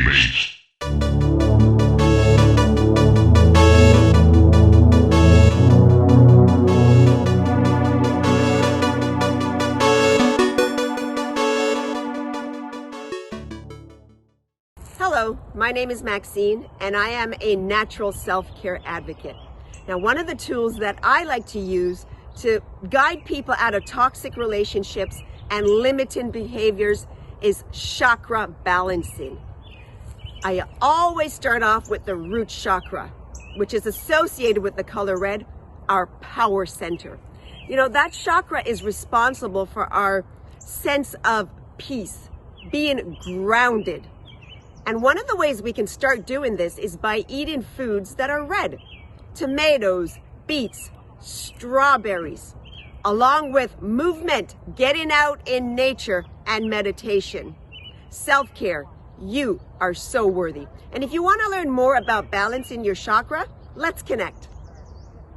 beets. Hello, my name is Maxine, and I am a natural self-care advocate. Now, one of the tools that I like to use to guide people out of toxic relationships and limiting behaviors is chakra balancing. I always start off with the root chakra, which is associated with the color red, our power center. You know, that chakra is responsible for our sense of peace, being grounded. And one of the ways we can start doing this is by eating foods that are red. Tomatoes, beets, strawberries, along with movement, getting out in nature, and meditation. Self-care, you are so worthy. And if you want to learn more about balancing your chakra, let's connect.